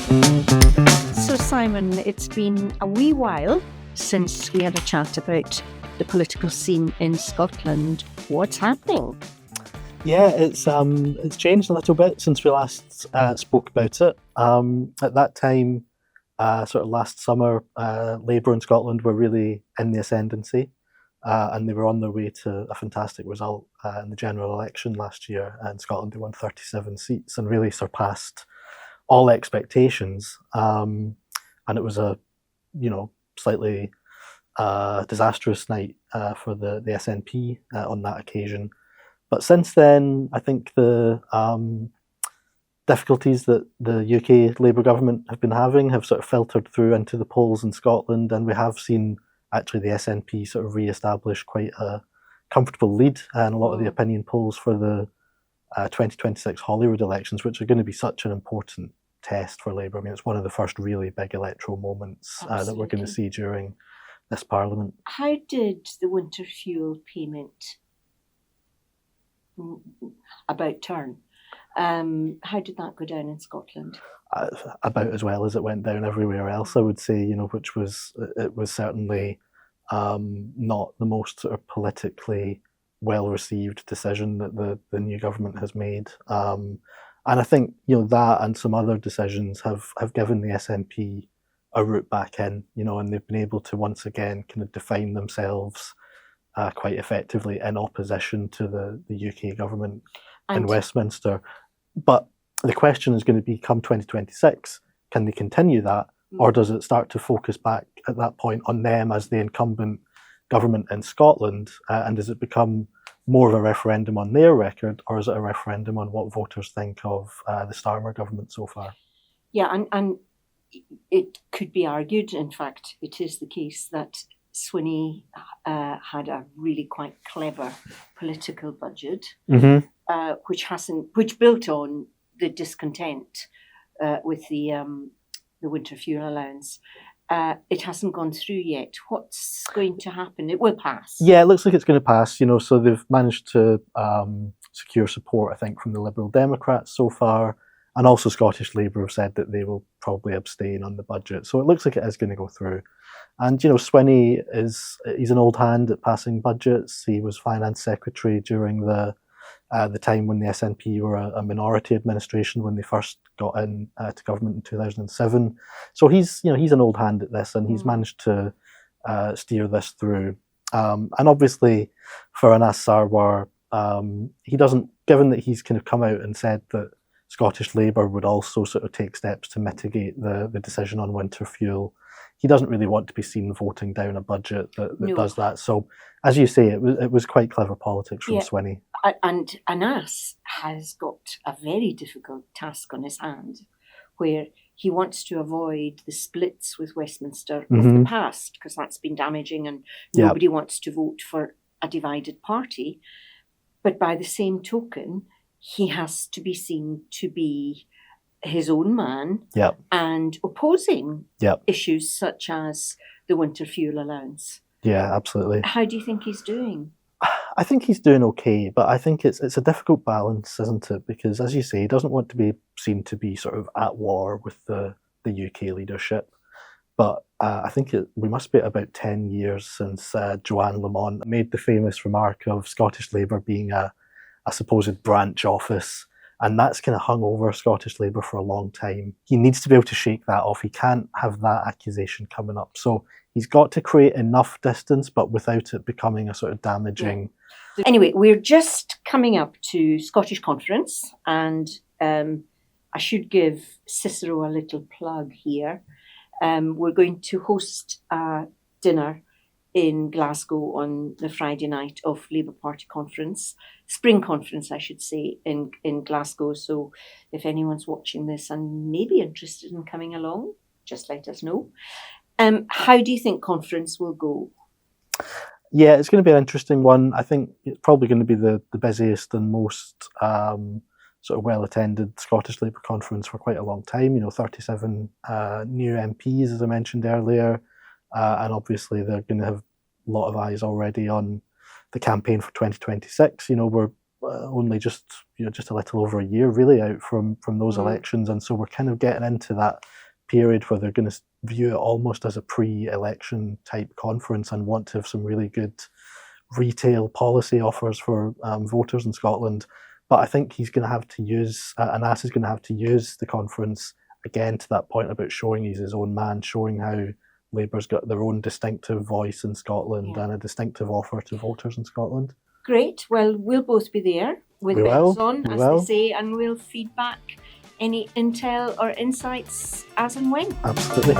So, Simon, it's been a wee while since we had a chat about the political scene in Scotland. What's happening? Yeah, it's changed a little bit since we last spoke about it. At that time, sort of last summer, Labour in Scotland were really in the ascendancy, and they were on their way to a fantastic result in the general election last year. In Scotland, they won 37 seats and really surpassed all expectations. And it was a, slightly disastrous night for the SNP on that occasion. But since then, I think the difficulties that the UK Labour government have been having have sort of filtered through into the polls in Scotland, and we have seen actually the SNP sort of re-establish quite a comfortable lead in a lot of the opinion polls for the 2026 Holyrood elections, which are going to be such an important test for Labour. I mean, it's one of the first really big electoral moments that we're going to see during this Parliament. How did the winter fuel payment about turn? How did that go down in Scotland? About as well as it went down everywhere else, I would say. Which was certainly not the most sort of politically well received decision that the new government has made. And I think that and some other decisions have given the SNP a route back in, and they've been able to once again kind of define themselves quite effectively in opposition to the UK government in Westminster. But the question is going to be, come 2026, can they continue that, or does it start to focus back at that point on them as the incumbent government in Scotland, and does it become more of a referendum on their record, or is it a referendum on what voters think of the Starmer government so far? Yeah, and it could be argued, in fact, it is the case that Swinney had a really quite clever political budget, which built on the discontent with the winter fuel allowance. It hasn't gone through yet. What's going to happen? It will pass. Yeah, it looks like it's going to pass. So they've managed to secure support, I think, from the Liberal Democrats so far, and also Scottish Labour have said that they will probably abstain on the budget. So it looks like it is going to go through. And Swinney he's an old hand at passing budgets. He was finance secretary during the time when the SNP were a minority administration when they first got in to government in 2007. So he's an old hand at this, and he's managed to steer this through. And obviously, for Anas Sarwar, he doesn't. Given that he's kind of come out and said that Scottish Labour would also sort of take steps to mitigate the decision on winter fuel, he doesn't really want to be seen voting down a budget that does that. So, as you say, it was quite clever politics from Swinney. And Anas has got a very difficult task on his hand, where he wants to avoid the splits with Westminster of the past, because that's been damaging, and nobody wants to vote for a divided party. But by the same token, he has to be seen to be his own man and opposing issues such as the winter fuel allowance. Yeah, absolutely. How do you think he's doing? I think he's doing okay, but I think it's a difficult balance, isn't it? Because, as you say, he doesn't want to be seen to be sort of at war with the UK leadership. But I think we must be at about 10 years since Joanne Lamont made the famous remark of Scottish Labour being a supposed branch office. And that's kind of hung over Scottish Labour for a long time. He needs to be able to shake that off. He can't have that accusation coming up. So he's got to create enough distance, but without it becoming a sort of damaging... Anyway, we're just coming up to Scottish Conference, and I should give Cicero a little plug here. We're going to host a dinner in Glasgow on the Friday night of Labour Party conference, spring conference, I should say, in Glasgow. So if anyone's watching this and may be interested in coming along, just let us know. How do you think conference will go? Yeah, it's going to be an interesting one. I think it's probably going to be the busiest and most sort of well-attended Scottish Labour conference for quite a long time. 37 new MPs, as I mentioned earlier. And obviously they're going to have a lot of eyes already on the campaign for 2026. We're only just a little over a year really out from those elections, and so we're kind of getting into that period where they're going to view it almost as a pre-election type conference and want to have some really good retail policy offers for voters in Scotland. But I think he's going to have to use, Anas is going to have to use the conference again to that point about showing he's his own man, showing how Labour's got their own distinctive voice in Scotland and a distinctive offer to voters in Scotland. Great. Well, we'll both be there with bells on, as they say, and we'll feed back any intel or insights as and when. Absolutely.